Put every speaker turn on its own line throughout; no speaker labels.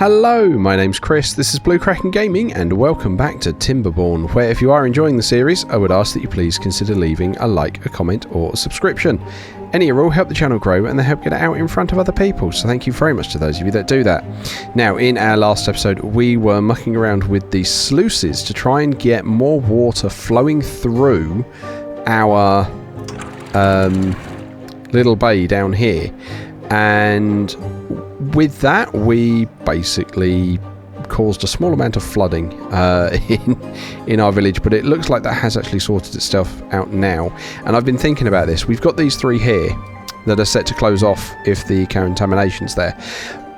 Hello, my name's Chris, this is Blue Kraken Gaming, and welcome back to Timberborn, where if you are enjoying the series, I would ask that you please consider leaving a like, a comment, or a subscription. Any or all help the channel grow, and they help get it out in front of other people, so thank you very much to those of you that do that. Now, in our last episode, we were mucking around with the sluices to try and get more water flowing through our little bay down here, and with that we basically caused a small amount of flooding in our village, but it looks like that has actually sorted itself out now. And I've been thinking about this. We've got these three here that are set to close off if the contamination's there,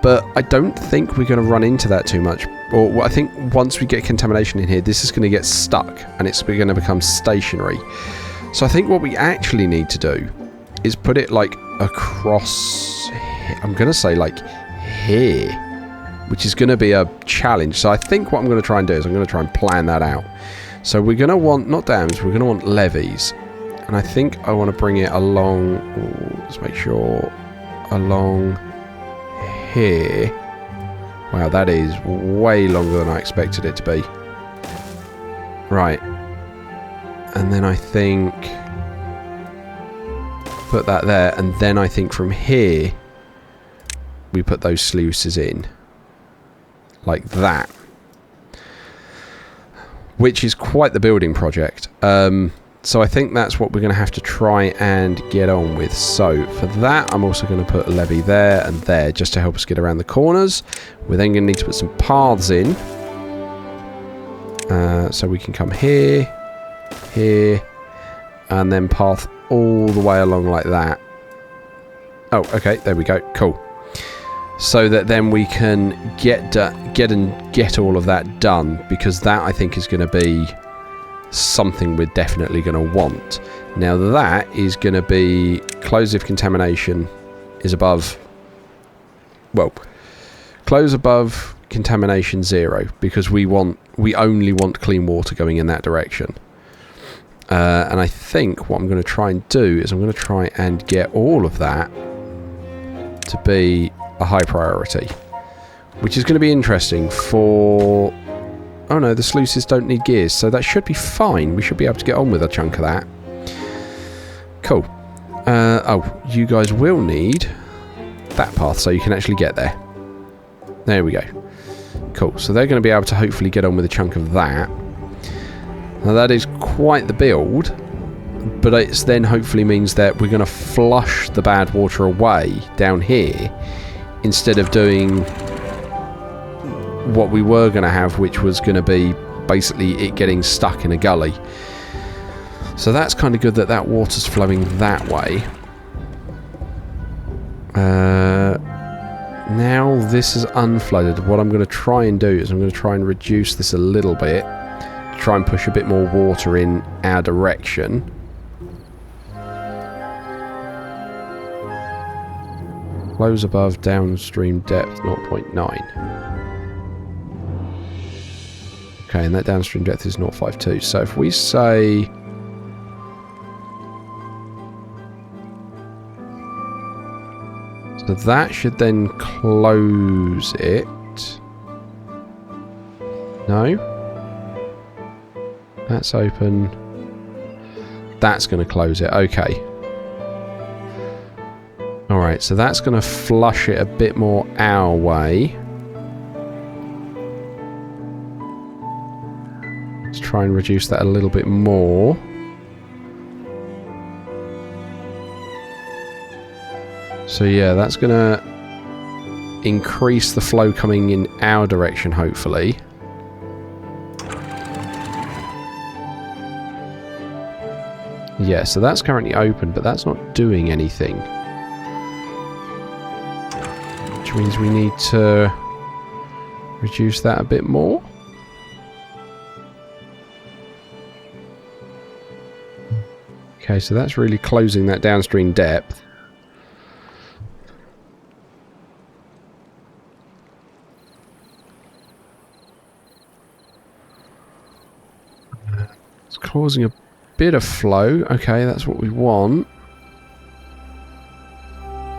but I don't think we're going to run into that too much. Or I think once we get contamination in here, this is going to get stuck and it's going to become stationary. So I think what we actually need to do is put it like across, I'm going to say like here, which is going to be a challenge. So I think what I'm going to try and do is I'm going to try and plan that out. So we're going to want, not dams, we're going to want levees. And I think I want to bring it along, let's make sure, along here. Wow, that is way longer than I expected it to be. Right. And then I think put that there, and then I think from here we put those sluices in like that, which is quite the building project. So I think that's what we're going to have to try and get on with. So for that, I'm also going to put a levee there and there just to help us get around the corners. We're then going to need to put some paths in, so we can come here, here, and then path all the way along like that. Oh, okay, there we go. Cool. So that then we can get all of that done, because that I think is going to be something we're definitely going to want. Now that is going to be close if contamination is above, well, close above contamination 0, because we only want clean water going in that direction. And I think what I'm going to try and do is I'm going to try and get all of that to be a high priority, which is going to be interesting for... Oh no, the sluices don't need gears, so that should be fine. We should be able to get on with a chunk of that. Cool. Oh, you guys will need that path so you can actually get there. There we go. Cool, so they're going to be able to hopefully get on with a chunk of that. Now that is quite the build, but it then hopefully means that we're going to flush the bad water away down here instead of doing what we were going to have, which was going to be basically it getting stuck in a gully. So that's kind of good that that water's flowing that way. Now this is unflooded. What I'm going to try and do is I'm going to try and reduce this a little bit, try and push a bit more water in our direction. Flows above downstream depth 0.9. Okay, and that downstream depth is 0.52. So if we say... So that should then close it. No? That's open. That's going to close it. Okay. Alright, so that's going to flush it a bit more our way. Let's try and reduce that a little bit more. So yeah, that's going to increase the flow coming in our direction, hopefully. Yeah, so that's currently open, but that's not doing anything. Which means we need to reduce that a bit more. Okay, so that's really closing that downstream depth. It's causing a bit of flow. Okay, that's what we want.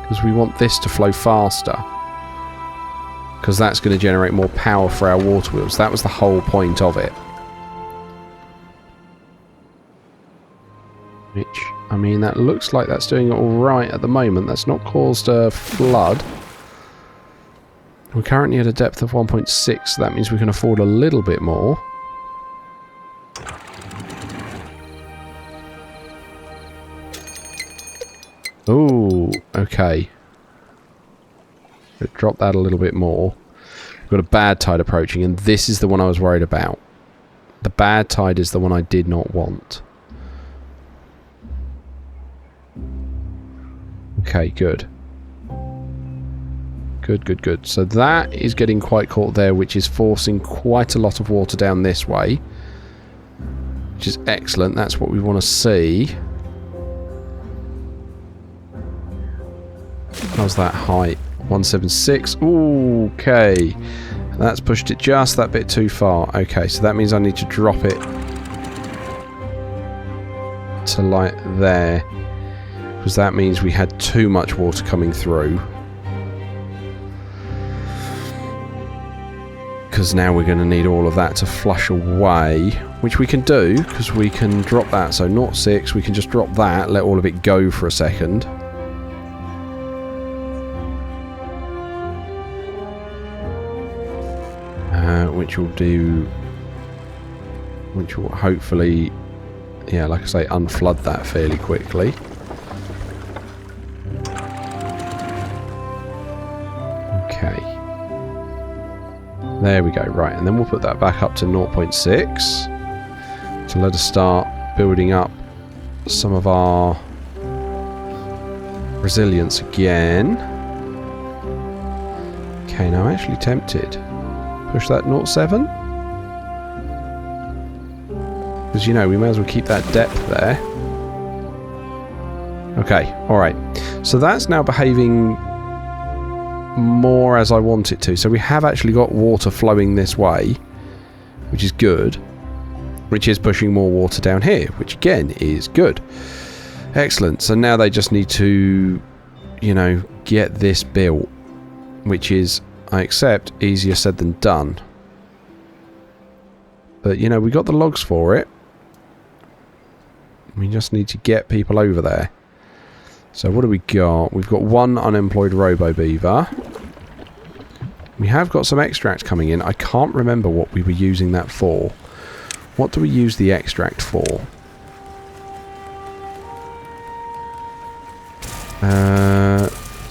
Because we want this to flow faster. because that's going to generate more power for our water wheels. That was the whole point of it. Which, I mean, that looks like that's doing it all right at the moment. That's not caused a flood. We're currently at a depth of 1.6, so that means we can afford a little bit more. Ooh, okay. Drop that a little bit more. We've got a bad tide approaching, and this is the one I was worried about. The bad tide is the one I did not want. Okay, good. Good. So that is getting quite caught there, which is forcing quite a lot of water down this way. Which is excellent. That's what we want to see. How's that height? 176. Ooh, okay. That's pushed it just that bit too far. Okay, so that means I need to drop it to like there. Because that means we had too much water coming through. Because now we're going to need all of that to flush away, which we can do, because we can drop that. So 0.6, we can just drop that, let all of it go for a second. Which will do, which will hopefully, yeah, like I say, unflood that fairly quickly. Okay. There we go, right, and then we'll put that back up to 0.6 to let us start building up some of our resilience again. Okay, now I'm actually tempted. Push that 0.7. Because, you know, we may as well keep that depth there. Okay, alright. So that's now behaving more as I want it to. So we have actually got water flowing this way, which is good. Which is pushing more water down here, which again is good. Excellent. So now they just need to, you know, get this built, which is, I accept, easier said than done. But, you know, we got the logs for it. We just need to get people over there. So what do we got? We've got one unemployed robo-beaver. We have got some extract coming in. I can't remember what we were using that for. What do we use the extract for?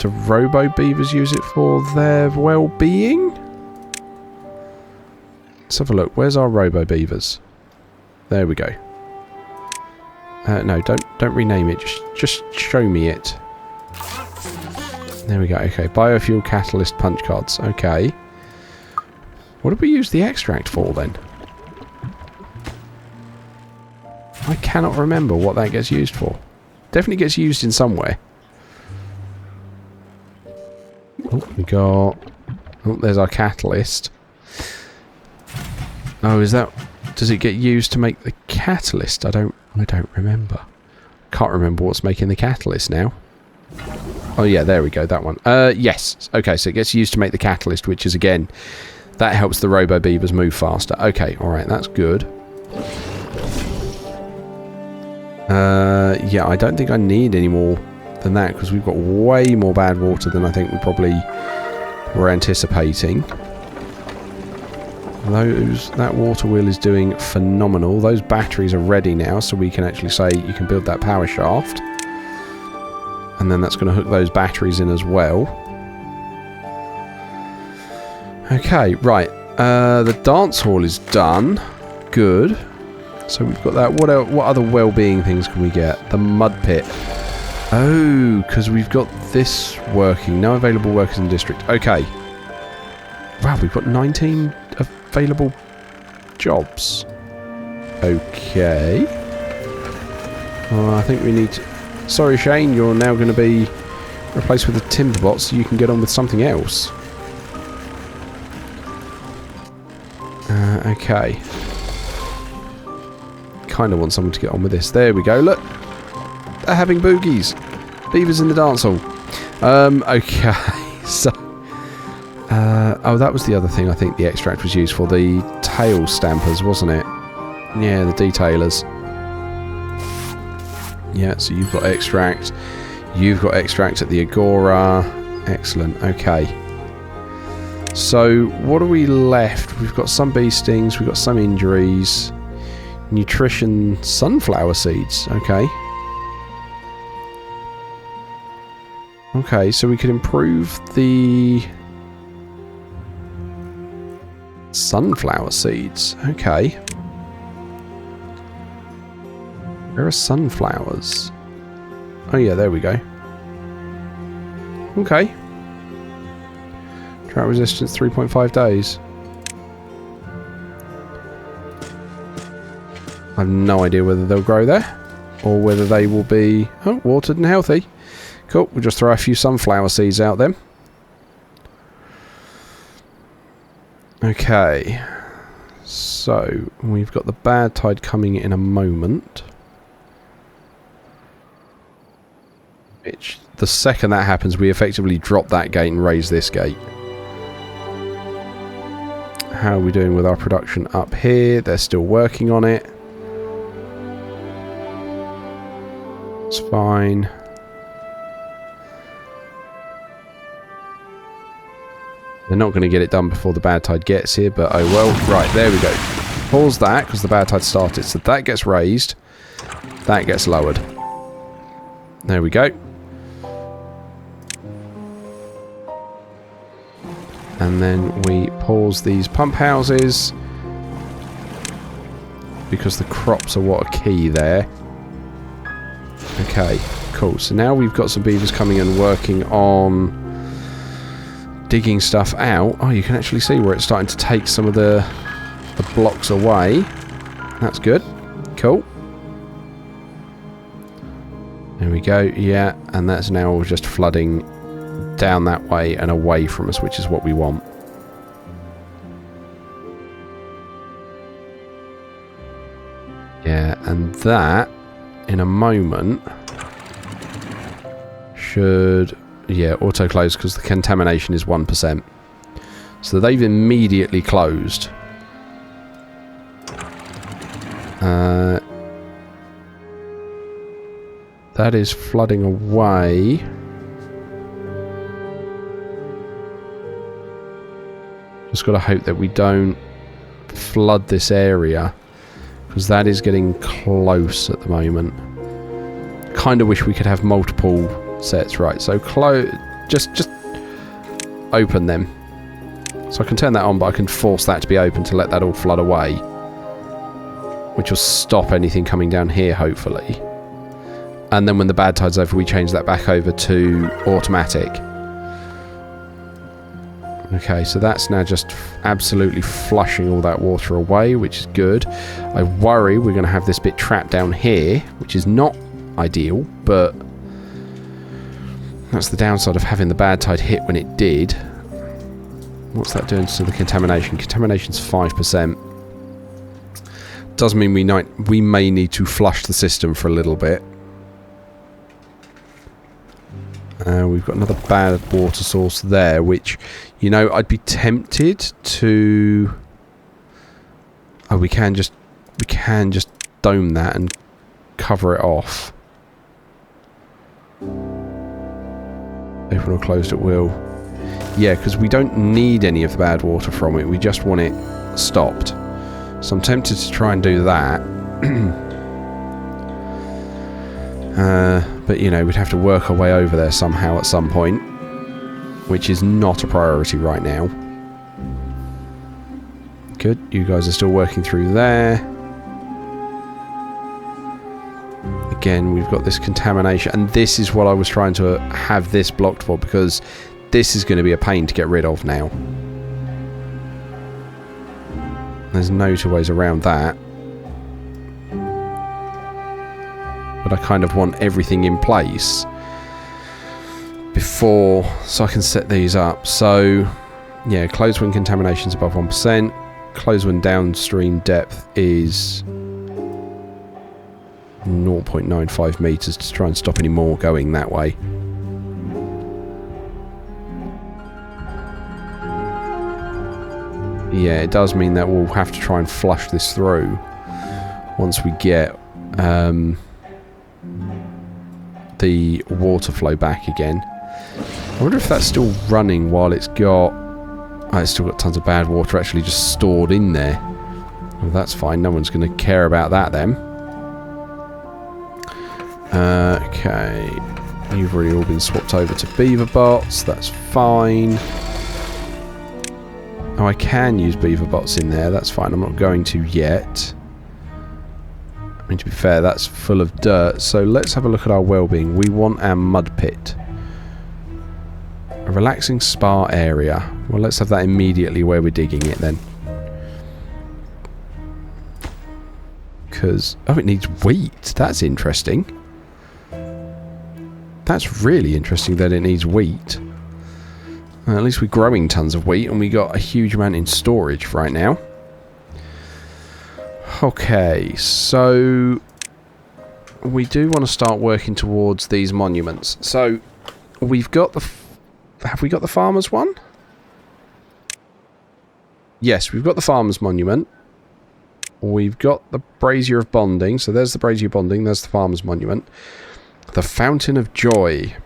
Do robo-beavers use it for their well-being? Let's have a look. Where's our robo-beavers? There we go. No, don't rename it. Just show me it. There we go. Okay, biofuel catalyst punch cards. Okay. What did we use the extract for then? I cannot remember what that gets used for. Definitely gets used in somewhere. Oh, we got... Oh, there's our catalyst. Oh, is that... Does it get used to make the catalyst? I don't remember. Can't remember what's making the catalyst now. Oh yeah, there we go, that one. Yes. Okay, so it gets used to make the catalyst, which is, again, that helps the robo-beavers move faster. Okay, alright, that's good. Yeah, I don't think I need any more than that, because we've got way more bad water than I think we probably were anticipating. That water wheel is doing phenomenal. Those batteries are ready now, so we can actually say you can build that power shaft. And then that's going to hook those batteries in as well. Okay, right. The dance hall is done. Good. So we've got that. What other well-being things can we get? The mud pit. Oh, because we've got this working. No available workers in district. Okay. Wow, we've got 19 available jobs. Okay. Well, I think we need to... Sorry, Shane, you're now going to be replaced with a Timberbot, so you can get on with something else. Okay. Kind of want someone to get on with this. There we go, look. They're having boogies. Beavers in the dance hall. Okay, so... Oh, that was the other thing I think the extract was used for. The tail stampers, wasn't it? Yeah, the detailers. Yeah, so you've got extract. You've got extract at the Agora. Excellent. Okay. So, what are we left? We've got some bee stings. We've got some injuries. Nutrition sunflower seeds. Okay. Okay, so we could improve the sunflower seeds. Okay. Where are sunflowers? Oh yeah, there we go. Okay. Drought resistance 3.5 days. I have no idea whether they'll grow there or whether they will be watered and healthy. Cool, we'll just throw a few sunflower seeds out then. Okay. So, we've got the bad tide coming in a moment. Which, the second that happens, we effectively drop that gate and raise this gate. How are we doing with our production up here? They're still working on it. It's fine. They're not going to get it done before the bad tide gets here, but oh well. Right, there we go. Pause that, because the bad tide started. So that gets raised. That gets lowered. There we go. And then we pause these pump houses, because the crops are what are key there. Okay, cool. So now we've got some beavers coming and working on digging stuff out. Oh, you can actually see where it's starting to take some of the blocks away. That's good. Cool. There we go. Yeah, and that's now just flooding down that way and away from us, which is what we want. Yeah, and that in a moment should, yeah, auto close, because the contamination is 1%. So they've immediately closed. That is flooding away. Just got to hope that we don't flood this area, because that is getting close at the moment. Kind of wish we could have multiple sets. Right, so just open them. So I can turn that on, but I can force that to be open to let that all flood away, which will stop anything coming down here, hopefully. And then when the bad tide's over, we change that back over to automatic. Okay, so that's now just absolutely flushing all that water away, which is good. I worry we're going to have this bit trapped down here, which is not ideal, but that's the downside of having the bad tide hit when it did. What's that doing to the contamination? Contamination's 5%. Does mean we may need to flush the system for a little bit. We've got another bad water source there, which, you know, I'd be tempted to... Oh, we can just dome that and cover it off. Open or closed at will. Yeah, because we don't need any of the bad water from it. We just want it stopped. So I'm tempted to try and do that. But, you know, we'd have to work our way over there somehow at some point, which is not a priority right now. Good. You guys are still working through there. Again, we've got this contamination, and this is what I was trying to have this blocked for, because this is going to be a pain to get rid of now. There's no two ways around that. But I kind of want everything in place before, so I can set these up. So, yeah, closed when contamination is above 1%. Closed when downstream depth is 0.95 meters to try and stop any more going that way. yeah, it does mean that we'll have to try and flush this through once we get the water flow back again. I wonder if that's still running while it's got... Oh, it's still got tons of bad water actually just stored in there. Well, that's fine. No one's going to care about that then. Okay. You've already all been swapped over to beaver bots. That's fine. Oh, I can use beaver bots in there. That's fine. I'm not going to yet. I mean, to be fair, that's full of dirt. So let's have a look at our well-being. We want our mud pit. A relaxing spa area. Well, let's have that immediately where we're digging it then. Because... Oh, it needs wheat. That's interesting. That's really interesting that it needs wheat. Well, at least we're growing tons of wheat and we got a huge amount in storage right now. Okay, so we do want to start working towards these monuments. So we've got the... Have we got the farmer's one? Yes, we've got the farmer's monument. We've got the brazier of bonding. So there's the brazier of bonding. There's the farmer's monument. The fountain of joy.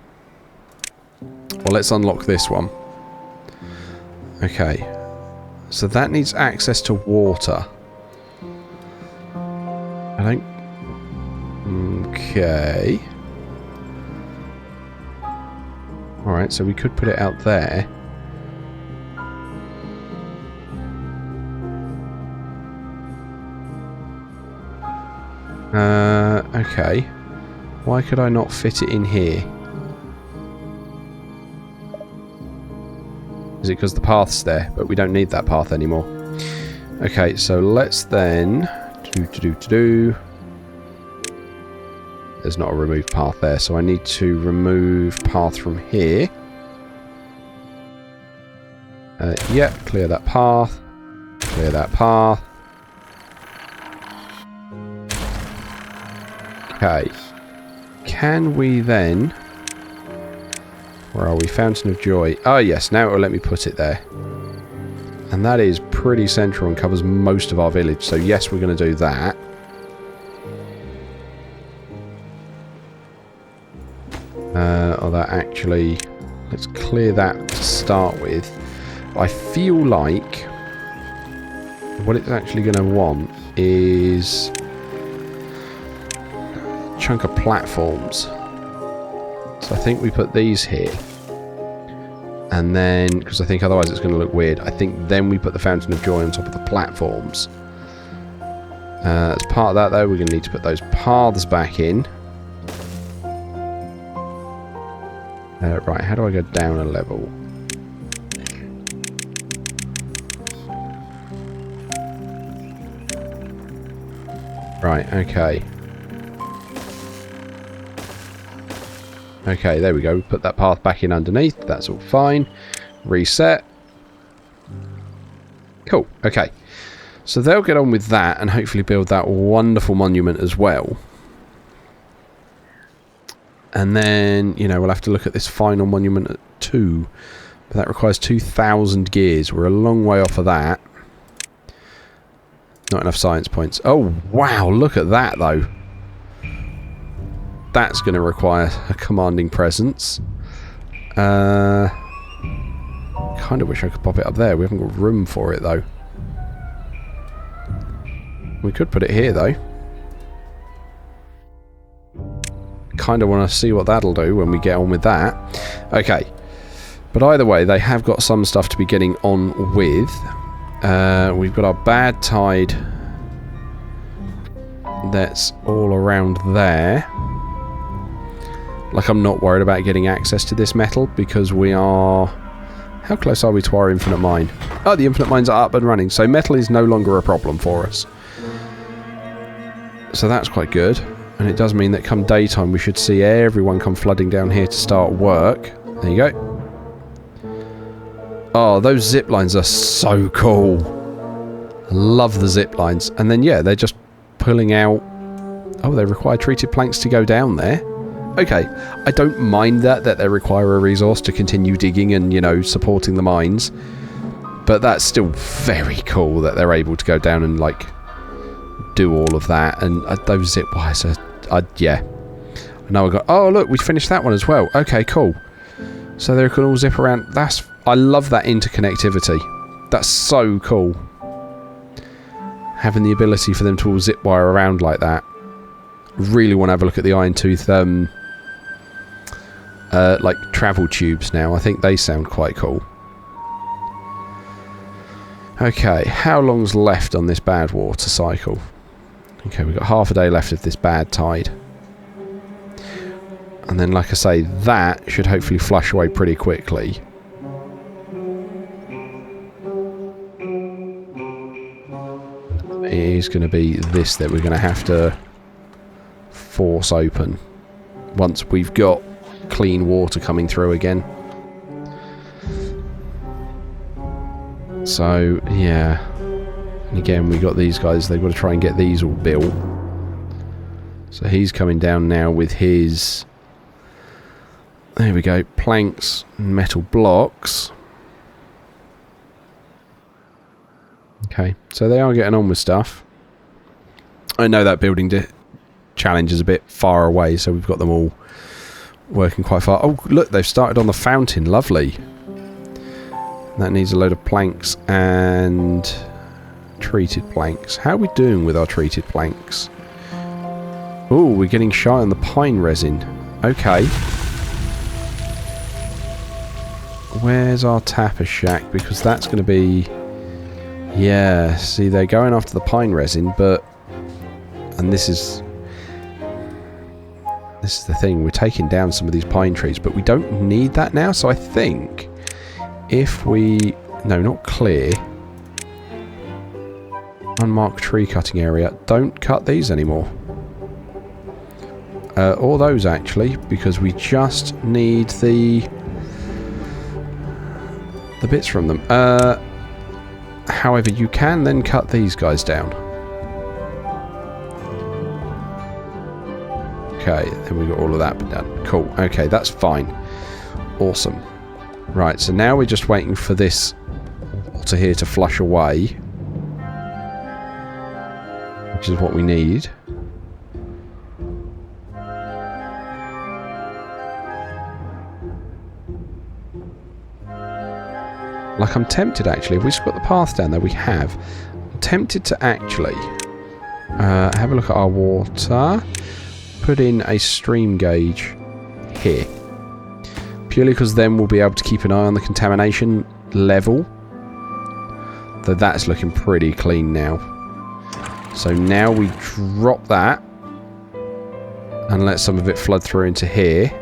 Well, let's unlock this one. Okay. So that needs access to water. I don't... Okay. Alright, so we could put it out there. Okay. Why could I not fit it in here? Is it because the path's there? But we don't need that path anymore. Okay, so let's then... There's not a remove path there, so I need to remove path from here. Yep, clear that path. Clear that path. Okay. Can we then... Where are we? Fountain of Joy. Oh yes, now it will let me put it there. And that is pretty central and covers most of our village, so yes, we're going to do that. Or that actually... Let's clear that to start with. I feel like... What it's actually going to want is... a chunk of platforms. So I think we put these here. And then... Because I think otherwise it's going to look weird. I think then we put the Fountain of Joy on top of the platforms. As part of that though, we're going to need to put those paths back in. Right, how do I go down a level? Right, okay. Okay, there we go. Put that path back in underneath. That's all fine. Reset. Cool, okay. So they'll get on with that and hopefully build that wonderful monument as well. And then, you know, we'll have to look at this final monument at 2. But that requires 2,000 gears. We're a long way off of that. Not enough science points. Oh, wow, look at that, though. That's going to require a commanding presence. Kind of wish I could pop it up there. We haven't got room for it, though. We could put it here, though. Kind of want to see what that'll do when we get on with that. Okay. But either way, they have got some stuff to be getting on with. We've got our bad tide. That's all around there. Like, I'm not worried about getting access to this metal because we are... How close are we to our infinite mine? Oh, the infinite mines are up and running. So metal is no longer a problem for us. So that's quite good. And it does mean that come daytime we should see everyone come flooding down here to start work. There you go. Oh, those zip lines are so cool. I love the zip lines. And then, yeah, they're just pulling out... Oh, they require treated planks to go down there. Okay, I don't mind that they require a resource to continue digging and, you know, supporting the mines. But that's still very cool that they're able to go down and, like, do all of that. And those zip wires are, yeah. Now I got, oh, look, we finished that one as well. Okay, cool. So they can all zip around. I love that interconnectivity. That's so cool. Having the ability for them to all zip wire around like that. Really want to have a look at the Iron Tooth, like, travel tubes now. I think they sound quite cool. Okay, how long's left on this bad water cycle? Okay, we've got half a day left of this bad tide. And then, like I say, that should hopefully flush away pretty quickly. It is going to be this that we're going to have to force open once we've got clean water coming through again. So, yeah. And again, we got these guys. They've got to try and get these all built. So he's coming down now with his... There we go. Planks and metal blocks. Okay. So they are getting on with stuff. I know that building challenge is a bit far away, so we've got them all working quite far. Oh, look, they've started on the fountain. Lovely. That needs a load of planks and treated planks. How are we doing with our treated planks? Oh, we're getting shy on the pine resin. Okay. Where's our tapper shack? Because that's going to be... Yeah, see, they're going after the pine resin, but... And this is the thing. We're taking down some of these pine trees, but we don't need that now. So I think if we... No, not clear. Unmarked tree cutting area. Don't cut these anymore. Or those, actually, because we just need the bits from them. However, you can then cut these guys down. Okay, then we've got all of that done. Cool. Okay, that's fine. Awesome. Right, so now we're just waiting for this water here to flush away. Which is what we need. Like, I'm tempted, actually. If we've just got the path down there, we have. I'm tempted to actually have a look at our water. Put in a stream gauge here. Purely because then we'll be able to keep an eye on the contamination level. Though that's looking pretty clean now. So now we drop that. And let some of it flood through into here.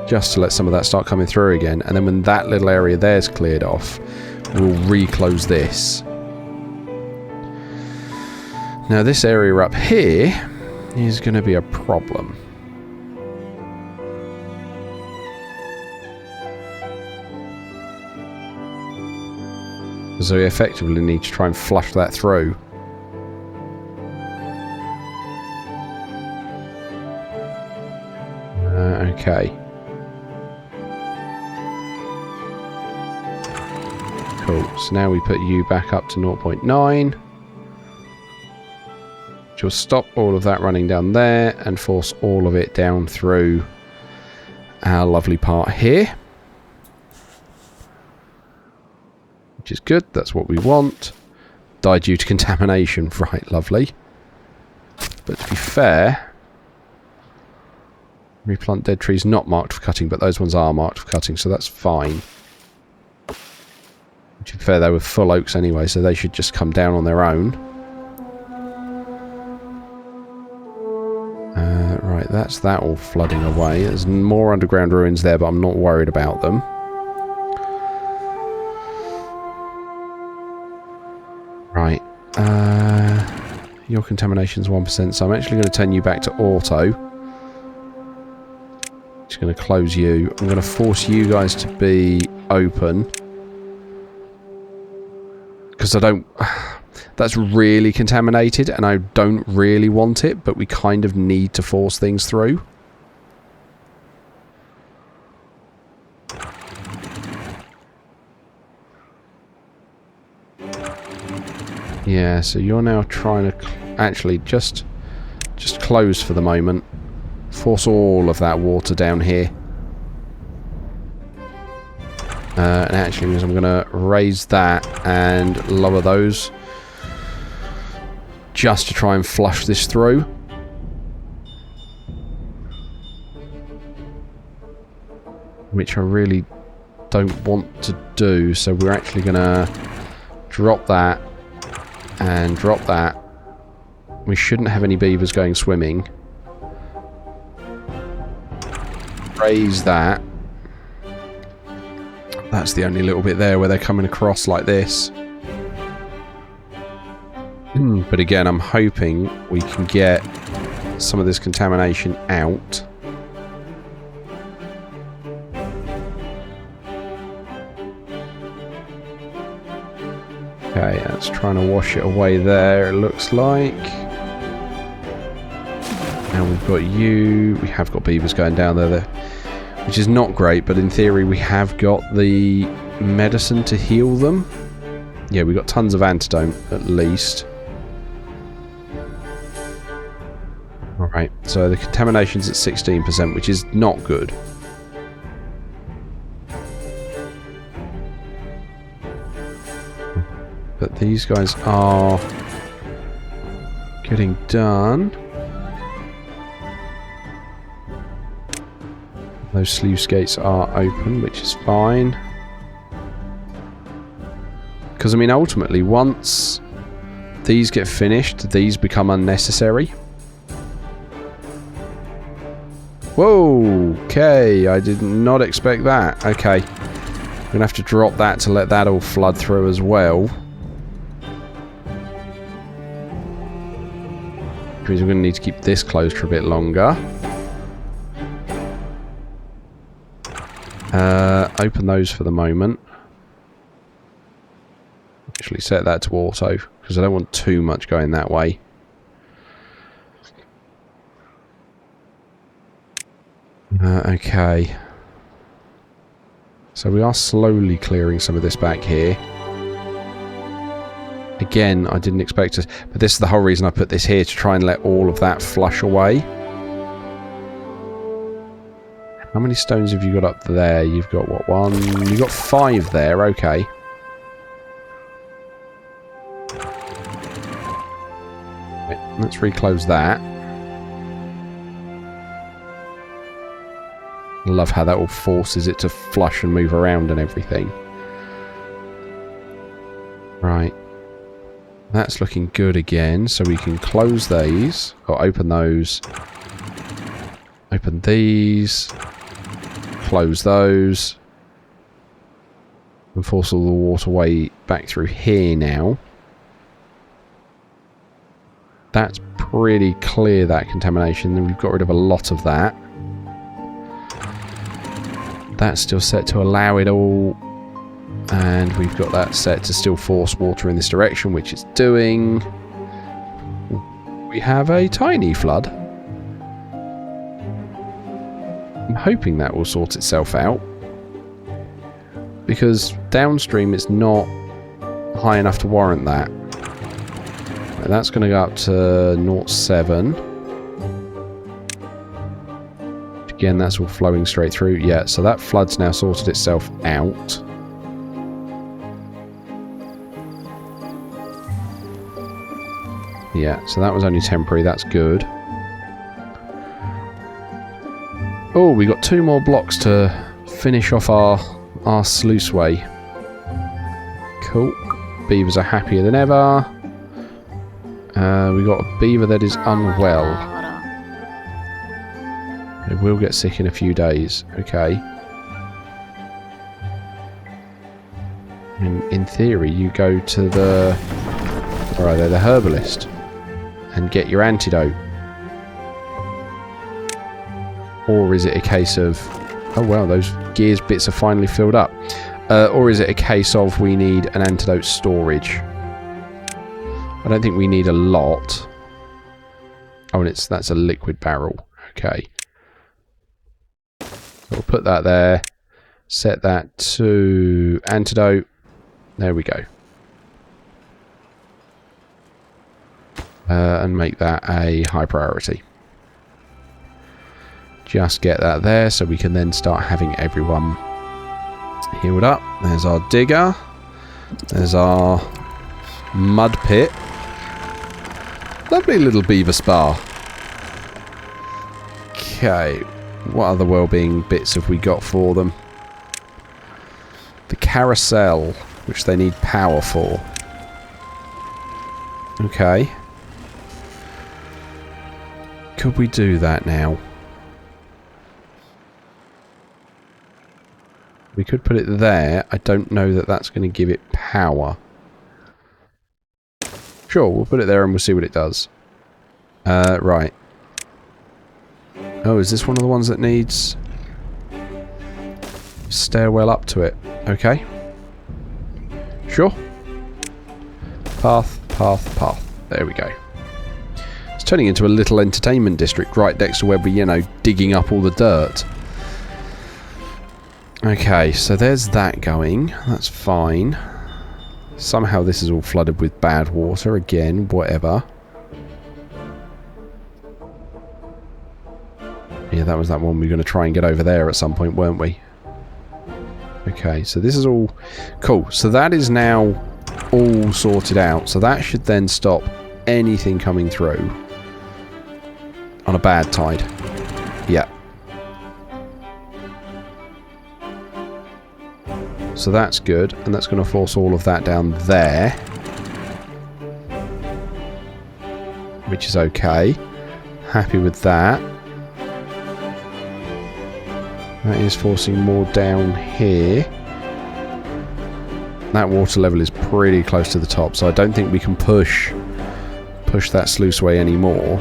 Just to let some of that start coming through again. And then when that little area there's cleared off, we'll reclose this. Now this area up here is going to be a problem. So we effectively need to try and flush that through. Okay. Cool. So now we put you back up to 0.9. Which will stop all of that running down there and force all of it down through our lovely part here. Which is good. That's what we want. Die due to contamination. Right, lovely. But to be fair, replant dead trees not marked for cutting, but those ones are marked for cutting, so that's fine. To be fair, they were full oaks anyway, so they should just come down on their own. Right, that's that all flooding away. There's more underground ruins there, but I'm not worried about them. Right. Your contamination's 1%, so I'm actually going to turn you back to auto. Just going to close you. I'm going to force you guys to be open. Because I don't... That's really contaminated, and I don't really want it, but we kind of need to force things through. Yeah, so you're now trying to actually just close for the moment. Force all of that water down here. And actually means I'm going to raise that and lower those. Just to try and flush this through. Which I really don't want to do. So we're actually going to drop that and drop that. We shouldn't have any beavers going swimming. Raise that. That's the only little bit there where they're coming across like this. But again, I'm hoping we can get some of this contamination out. Okay, that's trying to wash it away there, it looks like. Now we've got you. We have got beavers going down there, which is not great, but in theory we have got the medicine to heal them. Yeah, we've got tons of antidote, at least. Alright, so the contamination's at 16%, which is not good. But these guys are getting done. Those sluice gates are open, which is fine. Because, I mean, ultimately, once these get finished, these become unnecessary. Whoa! Okay, I did not expect that. Okay. I'm going to have to drop that to let that all flood through as well. Which means we're going to need to keep this closed for a bit longer. Open those for the moment. Actually set that to auto, because I don't want too much going that way. Okay. So we are slowly clearing some of this back here. Again, I didn't expect it, but this is the whole reason I put this here, to try and let all of that flush away. How many stones have you got up there? You've got, what, one? You've got 5 there, okay. Right, let's reclose that. I love how that all forces it to flush and move around and everything. Right. That's looking good again, so we can close these, or open those. Open these. Close those. And force all the water way back through here now. That's pretty clear, that contamination. Then we've got rid of a lot of that. That's still set to allow it all. And we've got that set to still force water in this direction, which it's doing. We have a tiny flood. I'm hoping that will sort itself out. Because downstream it's not high enough to warrant that. Right, that's going to go up to 0.7. Again, that's all flowing straight through. Yeah, so that flood's now sorted itself out. Yeah, so that was only temporary. That's good. Oh, we got 2 more blocks to finish off our sluiceway. Cool. Beavers are happier than ever. We got a beaver that is unwell. It will get sick in a few days. Okay. In theory, you go to the... Where are they? The herbalist. And get your antidote. Or is it a case of... Oh, well, those gears bits are finally filled up. Or is it a case of we need an antidote storage? I don't think we need a lot. Oh, and that's a liquid barrel. Okay. We'll put that there. Set that to antidote. There we go. and make that a high priority. Just get that there so we can then start having everyone healed up. There's our digger. There's our mud pit. Lovely little beaver spa. Okay, what other well-being bits have we got for them? The carousel, which they need power for. Okay. Could we do that now? We could put it there. I don't know that that's going to give it power. Sure, we'll put it there and we'll see what it does. Right. Oh, is this one of the ones that needs stairwell up to it? Okay. Sure. Path, path, path. There we go. It's turning into a little entertainment district right next to where we're, you know, digging up all the dirt. Okay, so there's that going. That's fine. Somehow this is all flooded with bad water again, whatever. Yeah, that was that one we were going to try and get over there at some point, weren't we? Okay, so this is all cool. So that is now all sorted out. So that should then stop anything coming through on a bad tide. Yeah. So that's good, and that's going to force all of that down there. Which is okay. Happy with that. That is forcing more down here. That water level is pretty close to the top, so I don't think we can push that sluiceway anymore.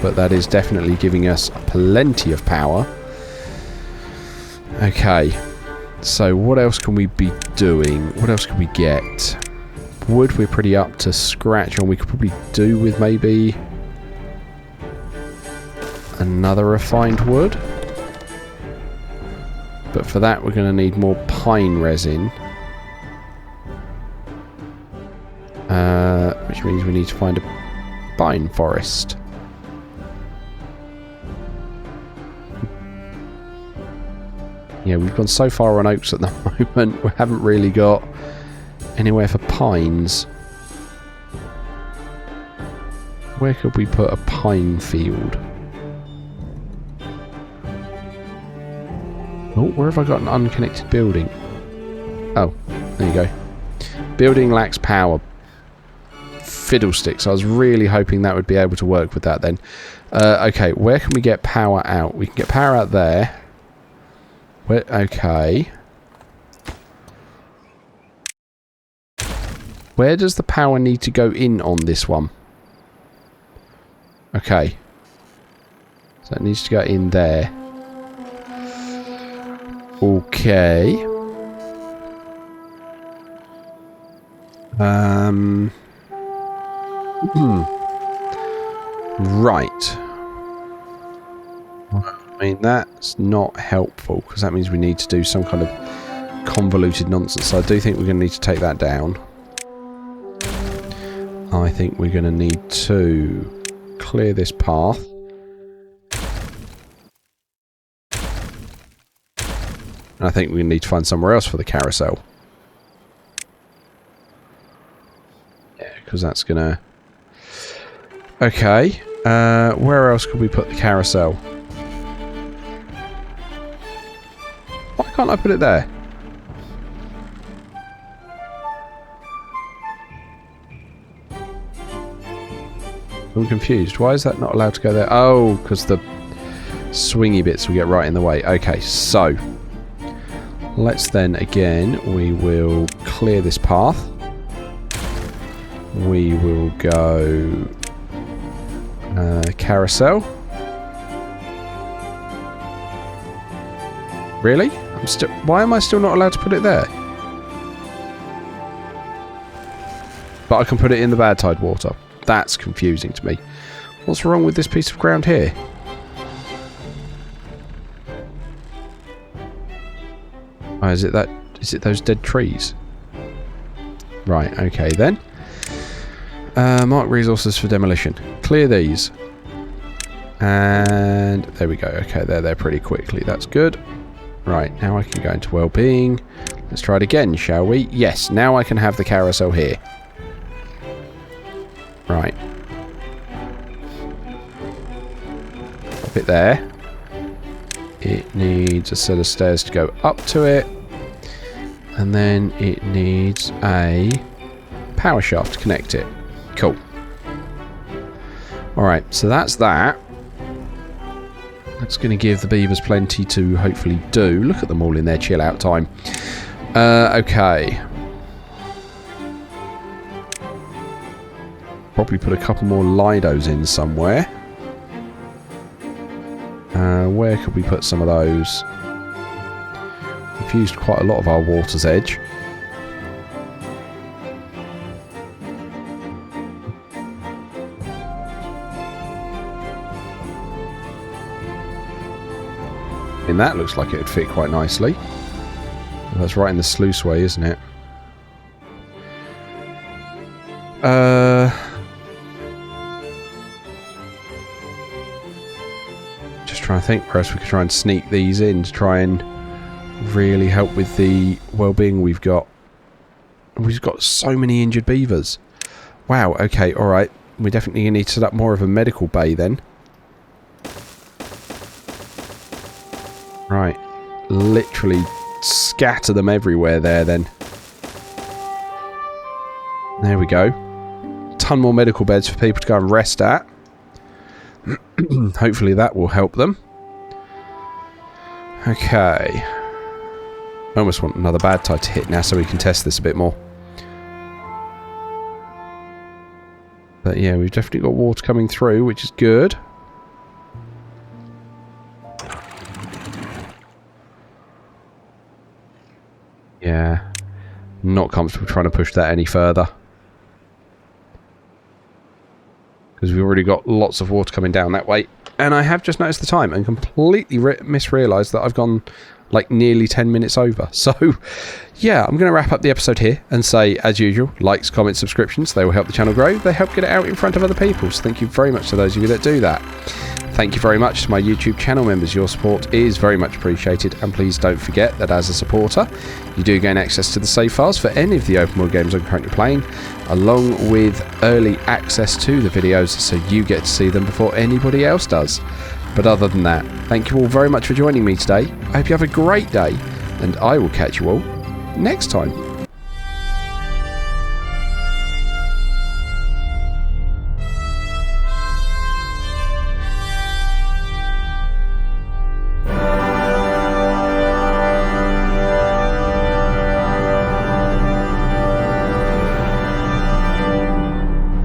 But that is definitely giving us plenty of power. Okay. So what else can we be doing? What else can we get? Wood we're pretty up to scratch on. We could probably do with maybe another refined wood. But for that we're going to need more pine resin. Which means we need to find a pine forest. Yeah, we've gone so far on oaks at the moment, we haven't really got anywhere for pines. Where could we put a pine field? Oh, where have I got an unconnected building? Oh, there you go. Building lacks power. Fiddlesticks. I was really hoping that would be able to work with that then. Okay, where can we get power out? We can get power out there. Where, okay. Where does the power need to go in on this one? Okay. So it needs to go in there. Okay. Right. I mean, that's not helpful, because that means we need to do some kind of convoluted nonsense. So I do think we're going to need to take that down. I think we're going to need to clear this path. And I think we need to find somewhere else for the carousel. Yeah, because that's going to... Okay. Where else could we put the carousel? Why can't I put it there? I'm confused. Why is that not allowed to go there? Oh, because the swingy bits will get right in the way. Okay, so let's then again, we will clear this path. We will go carousel. Really? Why am I still not allowed to put it there? But I can put it in the bad tide water. That's confusing to me. What's wrong with this piece of ground here? Oh, is it those dead trees? Right, okay then. Mark resources for demolition. Clear these. And there we go. Okay, they're there pretty quickly. That's good. Right, now I can go into well-being. Let's try it again, shall we? Yes, now I can have the carousel here. Right. Pop it there. It needs a set of stairs to go up to it. And then it needs a power shaft to connect it. Cool. Alright, so that's that. That's going to give the beavers plenty to hopefully do. Look at them all in their chill out time. Okay. Probably put a couple more Lidos in somewhere. Where could we put some of those? We've used quite a lot of our water's edge. And that looks like it would fit quite nicely. That's right in the sluice way, isn't it? Just trying to think where else we could try and sneak these in to try and really help with the well-being we've got. We've got so many injured beavers. Wow, okay, alright. We definitely need to set up more of a medical bay then. Right. Literally scatter them everywhere there then. There we go. Ton more medical beds for people to go and rest at. Hopefully that will help them. Okay. I almost want another bad tide to hit now so we can test this a bit more. But yeah, we've definitely got water coming through, which is good. Yeah, not comfortable trying to push that any further. Because we've already got lots of water coming down that way. And I have just noticed the time and completely misrealised that I've gone like nearly 10 minutes over. So, yeah, I'm going to wrap up the episode here and say, as usual, likes, comments, subscriptions, they will help the channel grow. They help get it out in front of other people. So thank you very much to those of you that do that. Thank you very much to my YouTube channel members. Your support is very much appreciated, and please don't forget that as a supporter you do gain access to the save files for any of the open world games I'm currently playing, along with early access to the videos so you get to see them before anybody else does. But other than that, thank you all very much for joining me today. I hope you have a great day, and I will catch you all next time.